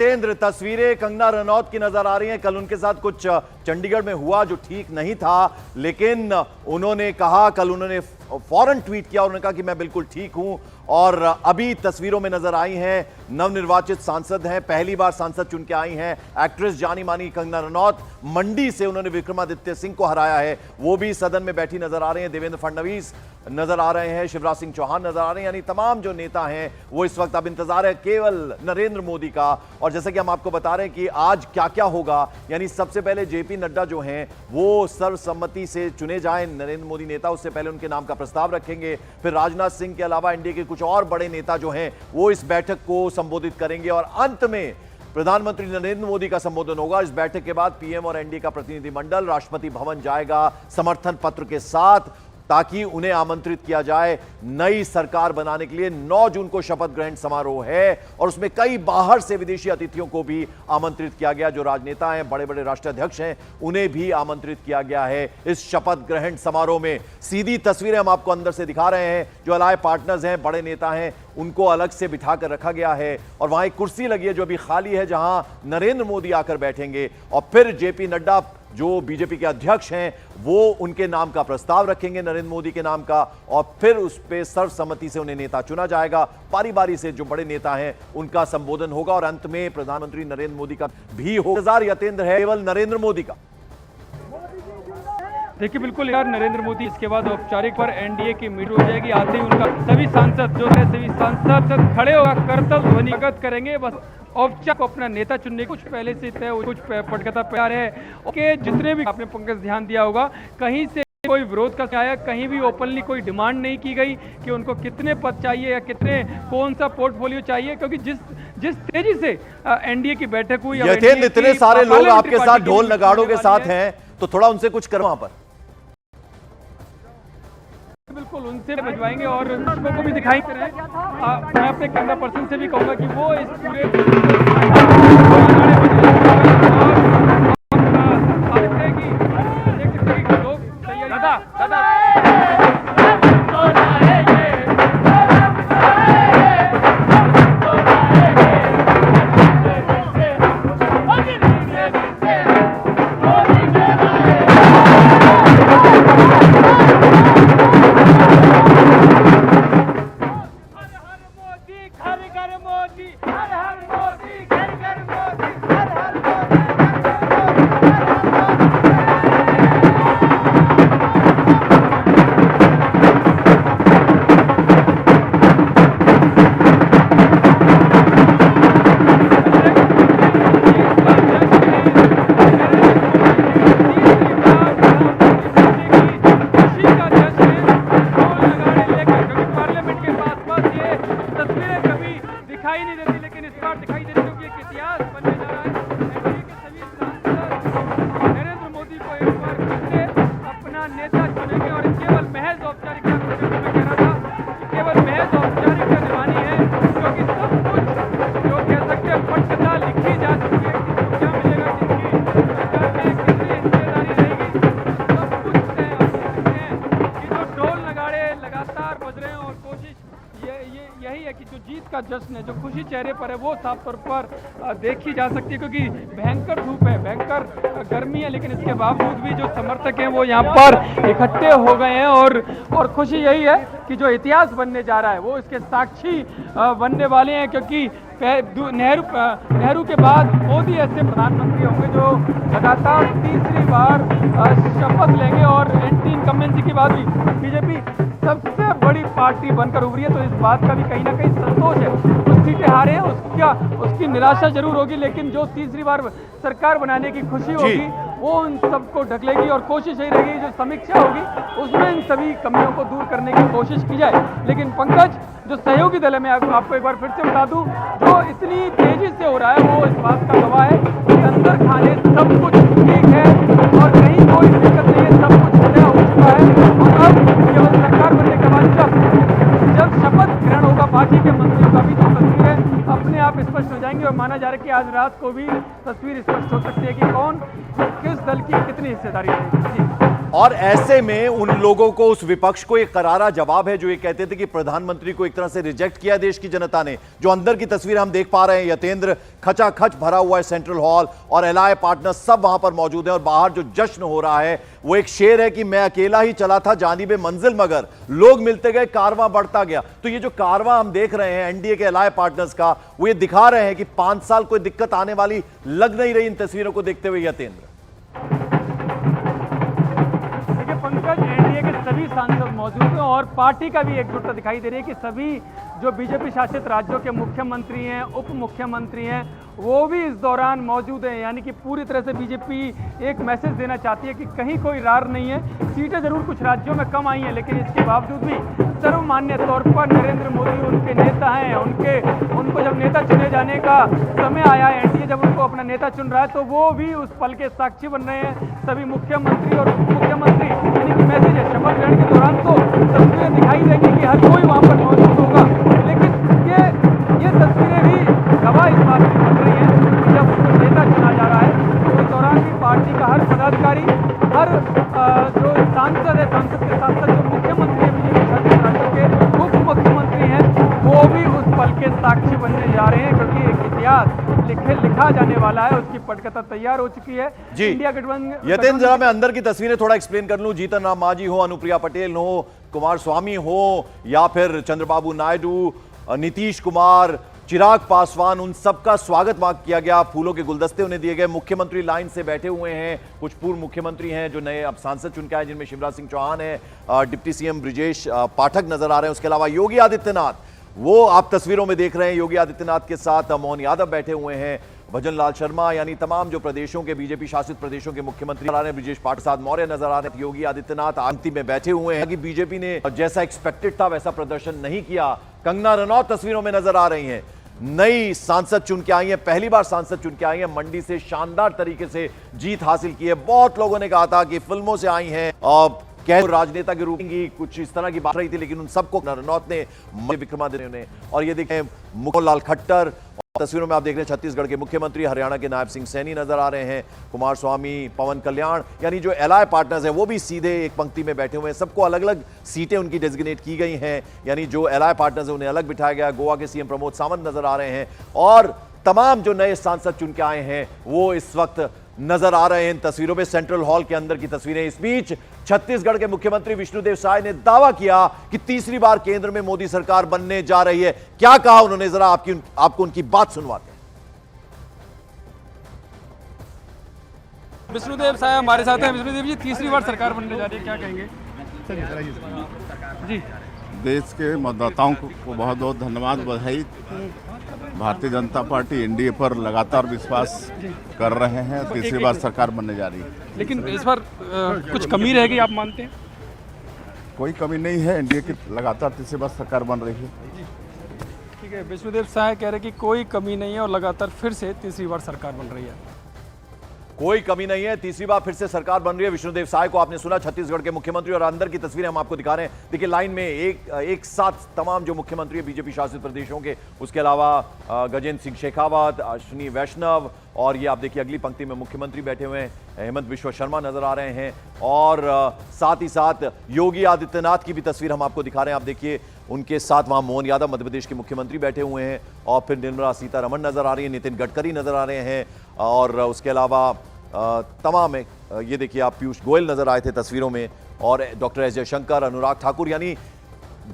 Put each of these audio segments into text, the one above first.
तेंद्र तस्वीरें कंगना रनौत की नजर आ रही हैं। कल उनके साथ कुछ चंडीगढ़ में हुआ जो ठीक नहीं था, लेकिन उन्होंने कहा, कल उन्होंने फौरन ट्वीट किया, उन्होंने कहा कि मैं बिल्कुल ठीक हूं। और अभी तस्वीरों में नजर आई हैं, नवनिर्वाचित सांसद हैं, पहली बार सांसद चुन के आई हैं एक्ट्रेस जानी मानी कंगना रनौत। मंडी से उन्होंने विक्रमादित्य सिंह को हराया है, वो भी सदन में बैठी नजर आ रहे हैं। देवेंद्र फडणवीस नजर आ रहे हैं, शिवराज सिंह चौहान नजर आ रहे हैं, यानी तमाम जो नेता हैं वो इस वक्त अब इंतजार है केवल नरेंद्र मोदी का। और जैसे कि हम आपको बता रहे हैं कि आज क्या क्या होगा, यानी सबसे पहले जेपी नड्डा जो हैं वो सर्वसम्मति से चुने जाएं नरेंद्र मोदी नेता, उससे पहले उनके नाम का प्रस्ताव रखेंगे। फिर राजनाथ सिंह के अलावा एनडीए के कुछ और बड़े नेता जो हैं वो इस बैठक को संबोधित करेंगे और अंत में प्रधानमंत्री नरेंद्र मोदी का संबोधन होगा। इस बैठक के बाद पीएम और एनडीए का प्रतिनिधिमंडल राष्ट्रपति भवन जाएगा समर्थन पत्र के साथ, ताकि उन्हें आमंत्रित किया जाए नई सरकार बनाने के लिए। 9 जून को शपथ ग्रहण समारोह है और उसमें कई बाहर से विदेशी अतिथियों को भी आमंत्रित किया गया। जो राजनेता हैं, बड़े बड़े राष्ट्राध्यक्ष हैं, उन्हें भी आमंत्रित किया गया है इस शपथ ग्रहण समारोह में। सीधी तस्वीरें हम आपको अंदर से दिखा रहे हैं। जो अलाय पार्टनर्स हैं, बड़े नेता हैं, उनको अलग से बिठाकर रखा गया है और वहां एक कुर्सी लगी है जो अभी खाली है, जहां नरेंद्र मोदी आकर बैठेंगे। और फिर जेपी नड्डा जो बीजेपी के अध्यक्ष हैं वो उनके नाम का प्रस्ताव रखेंगे, नरेंद्र मोदी के नाम का, और फिर उस पर सर्वसम्मति से उन्हें नेता चुना जाएगा। बारी बारी से जो बड़े नेता हैं उनका संबोधन होगा और अंत में प्रधानमंत्री नरेंद्र मोदी का भी होगा। इंतजार यतेंद्र है केवल नरेंद्र मोदी का। देखिए बिल्कुल यार, नरेंद्र मोदी इसके बाद औपचारिक पर एनडीए की मीटिंग हो जाएगी। आते ही उनका सभी सांसद जो है, सभी सांसद खड़े होकर करतल ध्वनिगत करेंगे। बस औपचारिक को अपना नेता चुनने कुछ पहले से तय, कुछ पटकथा प्यार है कि जितने भी आपने पंकज ध्यान दिया होगा, कहीं से कोई विरोध का आया, कहीं भी ओपनली कोई डिमांड नहीं की गई कि उनको कितने पद चाहिए या कितने कौन सा पोर्टफोलियो चाहिए, क्योंकि जिस तेजी से एनडीए की बैठक हुई, इतने सारे लोग आपके साथ ढोल नगाड़ों के साथ हैं, तो थोड़ा उनसे कुछ करो वहां पर। बिल्कुल उनसे बजवाएंगे और दर्शकों को भी दिखाई दे रहे हैं। मैं अपने कैमरा पर्सन से भी कहूंगा कि वो इस पूरे लोग दिखाई नहीं देती, लेकिन इस बार दिखाई दे रही है, क्योंकि एक इतिहास बनने जा रहा है। एनडीए के सभी सांसद नरेंद्र मोदी को एक बार फिर से अपना नेता चुनेंगे और केवल महज औपचारिकता, मैं कह रहा था कि केवल महज औपचारिकता निभानी है, क्योंकि सब कुछ जो कह सकते हैं पटकथा लिखी जा चुकी है, किसको क्या मिलेगा, किसकी सरकार में कितनी हिस्सेदारी रहेगी, सब कुछ तय हो सकते हैं। कि जो ढोल नगाड़े लगातार बज रहे हैं और कोशिश यही है कि जो जीत का जश्न है, जो खुशी चेहरे पर है, वो साफ तौर पर देखी जा सकती है, क्योंकि भयंकर धूप है, भयंकर गर्मी है, लेकिन इसके बावजूद भी जो समर्थक हैं वो यहाँ पर इकट्ठे हो गए हैं और खुशी यही है कि जो इतिहास बनने जा रहा है वो इसके साक्षी बनने वाले हैं, क्योंकि नेहरू के बाद मोदी ऐसे प्रधानमंत्री होंगे जो लगातार तीसरी बार शपथ लेंगे और एंटी इनकम्बेंसी के बाद भी बीजेपी सबसे बड़ी पार्टी बनकर उभरी है। तो इस बात का भी कहीं ना कहीं संतोष है। कुछ सीटें हारे हैं, उसकी निराशा जरूर होगी, लेकिन जो तीसरी बार सरकार बनाने की खुशी होगी वो उन सबको ढकलेगी और कोशिश यही रहेगी, जो समीक्षा होगी उसमें इन सभी कमियों को दूर करने की कोशिश की जाए। लेकिन पंकज, जो सहयोगी दल है, मैं आपको एक बार फिर से बता दूं, जो इतनी तेजी से हो रहा है वो इस बात का गवाह है कि अंदर खाने सब कुछ ठीक है और कहीं कोई दिक्कत नहीं है, सब कुछ तय हो चुका है। और अब केवल सरकार बनने के बाद जब शपथ ग्रहण होगा, बाकी के मंत्रियों का भी जो तस्वीर है अपने आप स्पष्ट हो जाएंगे और माना जा रहा है कि आज रात को भी तस्वीर स्पष्ट हो सकती है कि कौन किस दल की कितनी हिस्सेदारी रहेगी। और ऐसे में उन लोगों को, उस विपक्ष को एक करारा जवाब है जो ये कहते थे कि प्रधानमंत्री को एक तरह से रिजेक्ट किया देश की जनता ने। जो अंदर की तस्वीर हम देख पा रहे हैं, यतेंद्र खचाखच भरा हुआ है सेंट्रल हॉल और एलआई पार्टनर सब वहां पर मौजूद हैं और बाहर जो जश्न हो रहा है वो एक शेर है कि मैं अकेला ही चला था जानिबे मंजिल मगर लोग मिलते गए, कारवां बढ़ता गया। तो ये जो कारवां हम देख रहे हैं एनडीए के एलआई पार्टनर्स का, वो ये दिखा रहे हैं कि 5 साल कोई दिक्कत आने वाली लग नहीं रही इन तस्वीरों को देखते हुए। यतेंद्र, पंकज, एनडीए के सभी सांसद मौजूद हैं और पार्टी का भी एकजुटता दिखाई दे रही है कि सभी जो बीजेपी शासित राज्यों के मुख्यमंत्री हैं, उप मुख्यमंत्री हैं, वो भी इस दौरान मौजूद हैं। यानी कि पूरी तरह से बीजेपी एक मैसेज देना चाहती है कि कहीं कोई रार नहीं है। सीटें जरूर कुछ राज्यों में कम आई हैं, लेकिन इसके बावजूद भी सर्वमान्य तौर पर नरेंद्र मोदी उनके नेता हैं। उनको जब नेता चुने जाने का समय आया है, एनडीए जब उनको अपना नेता चुन रहा है, तो वो भी उस पल के साक्षी बन रहे हैं। सभी मुख्यमंत्री और उप मुख्यमंत्री, यानी कि मैसेज है। शपथ ग्रहण के दौरान तो तस्वीरें दिखाई देंगी कि हर कोई वहाँ पर मौजूद होगा, लेकिन ये तस्वीरें भी गवाह इस बात की बन रही हैं कि जब उनको नेता चुना जा रहा है तो उस दौरान भी पार्टी का हर पदाधिकारी, हर जो सांसद है, सांसद के साथ साथ जो मुख्यमंत्री है, बीजेपी शासित राज्यों के उप मुख्यमंत्री हैं, वो भी उस पल के साक्षी बनने जा रहे हैं, क्योंकि एक इतिहास लिखा जाने वाला है, उसकी पटकथा तैयार हो चुकी है। जी इंडिया गठबंधन। यतेंद्र, जरा मैं अंदर की तस्वीरें थोड़ा एक्सप्लेन कर लूं। जीतन राम मांझी हो, अनुप्रिया पटेल हो, कुमार स्वामी हो या फिर चंद्रबाबू नायडू, नीतीश कुमार, चिराग पासवान, उन सबका स्वागत वहां किया गया। फूलों के गुलदस्ते उन्हें दिए गए। मुख्यमंत्री लाइन से बैठे हुए हैं। कुछ पूर्व मुख्यमंत्री हैं जो नए अब सांसद चुन के आए, जिनमें शिवराज सिंह चौहान है, डिप्टी सीएम ब्रिजेश पाठक नजर आ रहे हैं। उसके अलावा योगी आदित्यनाथ, वो आप तस्वीरों में देख रहे हैं। योगी आदित्यनाथ के साथ मोहन यादव बैठे हुए हैं, भजन लाल शर्मा, यानी तमाम जो प्रदेशों के बीजेपी शासित प्रदेशों के मुख्यमंत्री नजर आ रहे हैं। ब्रिजेश पाठक मौर्य नजर आ रहे हैं। योगी आदित्यनाथ अंतिम में बैठे हुए हैं कि बीजेपी ने जैसा एक्सपेक्टेड था वैसा प्रदर्शन नहीं किया। कंगना रनौत तस्वीरों में नजर आ रही हैं, नई सांसद चुन के आई हैं, पहली बार सांसद चुन के आई हैं। मंडी से शानदार तरीके से जीत हासिल की है। बहुत लोगों ने कहा था कि फिल्मों से आई हैं और राजनेता के रूप में कुछ इस तरह की बात रही थी, लेकिन उन सबको रनौत ने, विक्रमादित्य ने, और ये देखें मुकुल लाल खट्टर। तस्वीरों में आप देख रहे हैं छत्तीसगढ़ के मुख्यमंत्री, हरियाणा के नायब सिंह सैनी नजर आ रहे हैं, कुमार स्वामी, पवन कल्याण, यानी जो एलआई पार्टनर्स हैं वो भी सीधे एक पंक्ति में बैठे हुए हैं। सबको अलग अलग सीटें उनकी डेजिग्नेट की गई हैं, यानी जो एलआई पार्टनर्स हैं उन्हें अलग बिठाया गया। गोवा के सीएम प्रमोद सावंत नजर आ रहे हैं और तमाम जो नए सांसद चुन के आए हैं वो इस वक्त नजर आ रहे हैं इन तस्वीरों में। सेंट्रल हॉल के अंदर की तस्वीरें। इस बीच छत्तीसगढ़ के मुख्यमंत्री विष्णुदेव साय ने दावा किया कि तीसरी बार केंद्र में मोदी सरकार बनने जा रही है। क्या कहा उन्होंने, जरा आपको उनकी बात सुनवाते हैं। विष्णुदेव साय हमारे साथ हैं। विष्णुदेव जी, तीसरी बार सरकार बनने जा रही है, क्या कहेंगे? जी, देश के मतदाताओं को बहुत बहुत धन्यवाद, बधाई। भारतीय जनता पार्टी एनडीए पर लगातार विश्वास कर रहे हैं। तीसरी बार सरकार बनने जा रही है, लेकिन इस बार कुछ कमी रहेगी, आप मानते हैं? कोई कमी नहीं है। एनडीए की लगातार तीसरी बार सरकार बन रही है। ठीक है, विष्णुदेव साय कह रहे कि कोई कमी नहीं है और लगातार फिर से तीसरी बार सरकार बन रही है। कोई कमी नहीं है, तीसरी बार फिर से सरकार बन रही है। विष्णुदेव साय को आपने सुना, छत्तीसगढ़ के मुख्यमंत्री, और अंदर की तस्वीरें हम आपको दिखा रहे हैं। देखिए लाइन में एक साथ तमाम जो मुख्यमंत्री है बीजेपी शासित प्रदेशों के, उसके अलावा गजेंद्र सिंह शेखावत, अश्विनी वैष्णव, और ये आप देखिए अगली पंक्ति में मुख्यमंत्री बैठे हुए हैं, हेमंत बिश्व शर्मा नजर आ रहे हैं। और साथ ही साथ योगी आदित्यनाथ की भी तस्वीर हम आपको दिखा रहे हैं। आप देखिए उनके साथ वहां मोहन यादव मध्य प्रदेश के मुख्यमंत्री बैठे हुए हैं, और फिर निर्मला सीतारमण नजर आ रही है, नितिन गडकरी नजर आ रहे हैं, और उसके अलावा तमाम ये देखिए आप पीयूष गोयल नजर आए थे तस्वीरों में, और डॉक्टर एस जयशंकर, अनुराग ठाकुर, यानी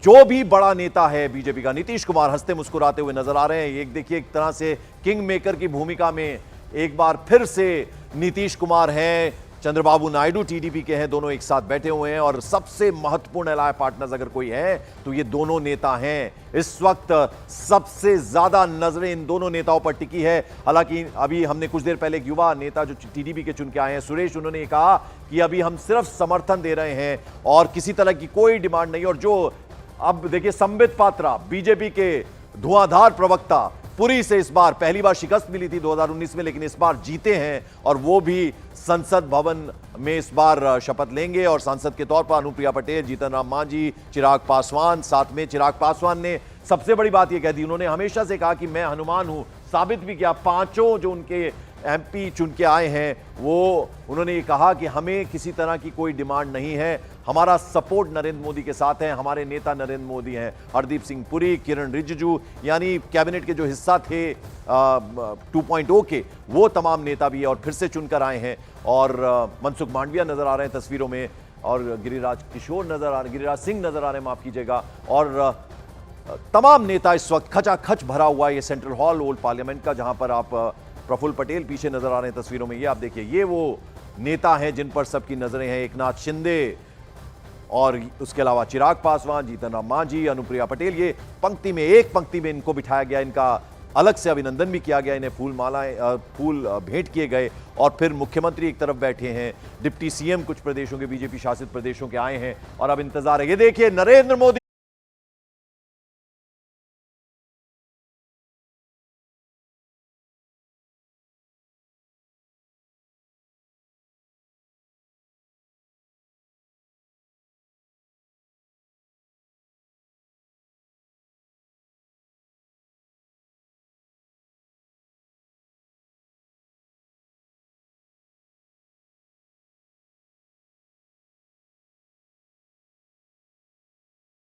जो भी बड़ा नेता है बीजेपी का। नीतीश कुमार हंसते मुस्कुराते हुए नजर आ रहे हैं। एक देखिए एक तरह से किंग मेकर की भूमिका में एक बार फिर से नीतीश कुमार हैं, चंद्रबाबू नायडू टीडीपी के हैं, दोनों एक साथ बैठे हुए हैं। और सबसे महत्वपूर्ण एलाय पार्टनर्स अगर कोई है तो ये दोनों नेता हैं। इस वक्त सबसे ज्यादा नजरें इन दोनों नेताओं पर टिकी है। हालांकि अभी हमने कुछ देर पहले एक युवा नेता जो टीडीपी के चुन के आए हैं, सुरेश, उन्होंने ये कहा कि अभी हम सिर्फ समर्थन दे रहे हैं और किसी तरह की कोई डिमांड नहीं। और जो अब देखिए संबित पात्रा, बीजेपी के धुआंधार प्रवक्ता, पुरी से इस बार पहली बार शिकस्त मिली थी 2019 में, लेकिन इस बार जीते हैं और वो भी संसद भवन में इस बार शपथ लेंगे। और सांसद के तौर पर अनुप्रिया पटेल, जीतन राम मांझी, चिराग पासवान, साथ में चिराग पासवान ने सबसे बड़ी बात यह कह दी, उन्होंने हमेशा से कहा कि मैं हनुमान हूं, साबित भी किया। पांचों जो उनके एमपी चुन के आए हैं, वो उन्होंने ये कहा कि हमें किसी तरह की कोई डिमांड नहीं है, हमारा सपोर्ट नरेंद्र मोदी के साथ है, हमारे नेता नरेंद्र मोदी हैं। हरदीप सिंह पुरी, किरण रिजिजू, यानी कैबिनेट के जो हिस्सा थे 2.0 के, वो तमाम नेता भी और फिर से चुनकर आए हैं। और मनसुख मांडविया नजर आ रहे हैं तस्वीरों में, और गिरिराज सिंह नजर आ रहे हैं, माफ कीजिएगा। और तमाम नेता इस वक्त खचाखच भरा हुआ है ये सेंट्रल हॉल ओल्ड पार्लियामेंट का, जहां पर आप प्रफुल्ल पटेल पीछे नजर आ रहे हैं तस्वीरों में। ये आप देखिए, ये वो नेता हैं जिन पर सबकी नजरें हैं। एकनाथ शिंदे और उसके अलावा चिराग पासवान, जीतन राम मांझी, अनुप्रिया पटेल, ये पंक्ति में, एक पंक्ति में इनको बिठाया गया, इनका अलग से अभिनंदन भी किया गया, इन्हें फूल भेंट किए गए। और फिर मुख्यमंत्री एक तरफ बैठे हैं, डिप्टी सीएम कुछ प्रदेशों के, बीजेपी शासित प्रदेशों के आए हैं, और अब इंतजार है। ये देखिए नरेंद्र मोदी